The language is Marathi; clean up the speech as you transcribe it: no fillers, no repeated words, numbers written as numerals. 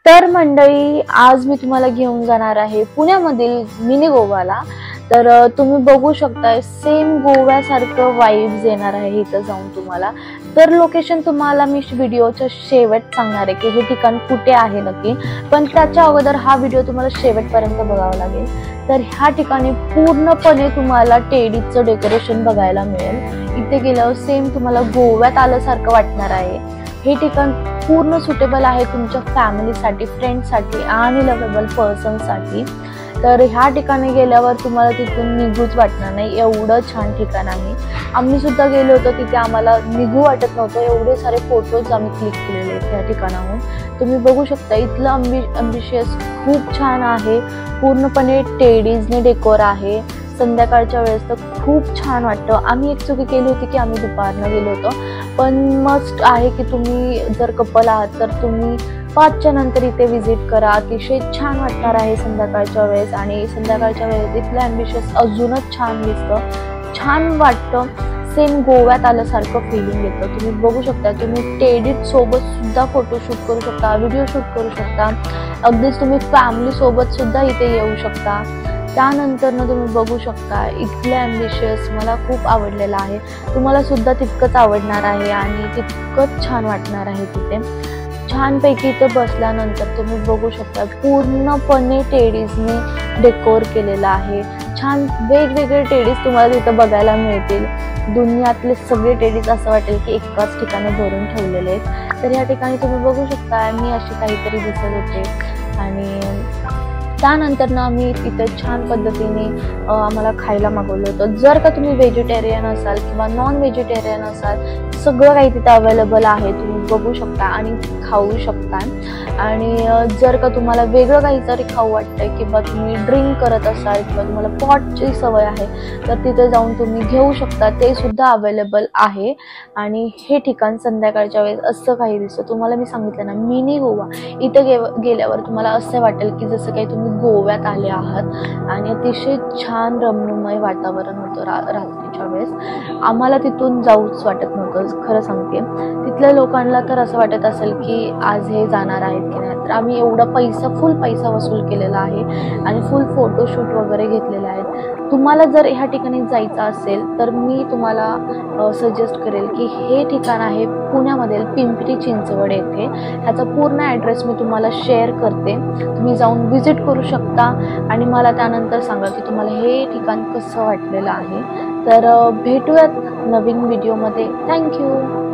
तर मंडळी, आज मी तुम्हाला घेऊन जाणार आहे पुण्यामधील मिनी गोवाला। तर तुम्ही बघू शकता सेम गोव्यासारखं वाइब्स येणार आहे इथं जाऊन तुम्हाला। तर लोकेशन तुम्हाला मी व्हिडिओच्या शेवट सांगणार आहे की हे ठिकाण कुठे आहे नक्की, पण त्याच्या अगोदर हा व्हिडिओ तुम्हाला शेवटपर्यंत बघावा लागेल। तर ह्या ठिकाणी पूर्णपणे तुम्हाला टेडीचं डेकोरेशन बघायला मिळेल। इथे गेल्यावर सेम तुम्हाला गोव्यात आल्यासारखं वाटणार आहे। हे ठिकाण पूर्ण सुटेबल आहे तुमच्या फॅमिलीसाठी, फ्रेंड्ससाठी आणि लव्हेबल पर्सनसाठी। तर ह्या ठिकाणी गेल्यावर तुम्हाला तिथून निघूच वाटणार नाही, एवढं छान ठिकाण आहे। आम्ही सुद्धा गेलो होतो तिथे, आम्हाला निघू वाटत नव्हतं, एवढे सारे फोटोज आम्ही क्लिक केलेले आहेत त्या ठिकाणाहून। तुम्ही बघू शकता इथलं अम्बिशियस खूप छान आहे, पूर्णपणे टेडीजने डेकोर आहे। संध्याकाळच्या वेळेस तर खूप छान वाटतं। आम्ही एक चुकी केली होती की आम्ही दुपारनं गेलो होतो, पण मस्ट आहे की तुम्ही जर कपल आहात तर तुम्ही 5च्या नंतर इथे व्हिजिट करा, अतिशय छान वाटणार आहे संध्याकाळच्या वेळेस। आणि संध्याकाळच्या वेळेस इथलं अम्बिशियस अजूनच छान दिसतं, छान वाटतं, सेम गोव्यात आल्यासारखं फिलिंग येतं। तुम्ही बघू शकता, तुम्ही टेडीज सोबत सुद्धा फोटोशूट करू शकता, व्हिडिओ शूट करू शकता, अगदीच तुम्ही फॅमिली सोबत सुद्धा इथे येऊ शकता। त्यानंतर तुम्ही बघू शकता इथलं अम्बिशियस मला खूप आवडलेलं आहे, तुम्हाला सुद्धा तितकंच आवडणार आहे आणि तितकंच छान वाटणार आहे तिथे। छानपैकी इथं बसल्यानंतर तुम्ही बघू शकता पूर्णपणे टेडीजने डेकोर केलेलं आहे। छान वेगवेगळे टेडीज तुम्हाला तिथं बघायला मिळतील, दुनियातले सगळे टेडीज असं वाटेल की एकाच ठिकाणी भरून ठेवलेले आहेत। तर या ठिकाणी तुम्ही बघू शकता मी अशी काहीतरी दिसत होते आणि त्यानंतर आम्ही तिथे छान पद्धतीने आम्हाला खायला मागवलं होतं। जर का तुम्ही व्हेजिटेरियन असाल किंवा नॉन व्हेजिटेरियन असाल, सगळं काही तिथे अवेलेबल आहे, तुम्ही बघू शकता आणि खाऊ शकता। आणि जर का तुम्हाला वेगळं काहीतरी खाऊ वाटतंय किंवा तुम्ही ड्रिंक करत असाल किंवा तुम्हाला पॉटची सवय आहे तर तिथे जाऊन तुम्ही घेऊ शकता, ते सुद्धा अवेलेबल आहे। आणि हे ठिकाण संध्याकाळच्या वेळेस असं काही दिसतं, तुम्हाला मी सांगितलं ना मिनी गोवा। इथे गेल्यावर तुम्हाला असं वाटेल की जसं काही तुम्ही गोव्यात आले आहात आणि अतिशय छान रम्यमय वातावरण होतं रात्रीच्या वेळेस। आम्हाला तिथून जाऊच वाटत नव्हतं, खरं सांगते। तिथल्या लोकांना तर असं वाटत असेल की आज हे जाणार आहेत की नाही, तर आम्ही एवढा फुल पैसा वसूल केलेला आहे आणि फुल फोटोशूट वगैरे घेतलेले आहेत। तुम्हाला जर ह्या ठिकाणी जायचं असेल तर मी तुम्हाला सजेस्ट करेल की हे ठिकाण आहे पुण्यामधील पिंपरी चिंचवड येथे। ह्याचा पूर्ण ॲड्रेस मी तुम्हाला शेअर करते, तुम्ही जाऊन व्हिजिट करू शकता आणि मला त्यानंतर सांगा की तुम्हाला हे ठिकाण कसं वाटलेलं आहे। तर भेटूयात नवीन व्हिडिओमध्ये। थँक्यू।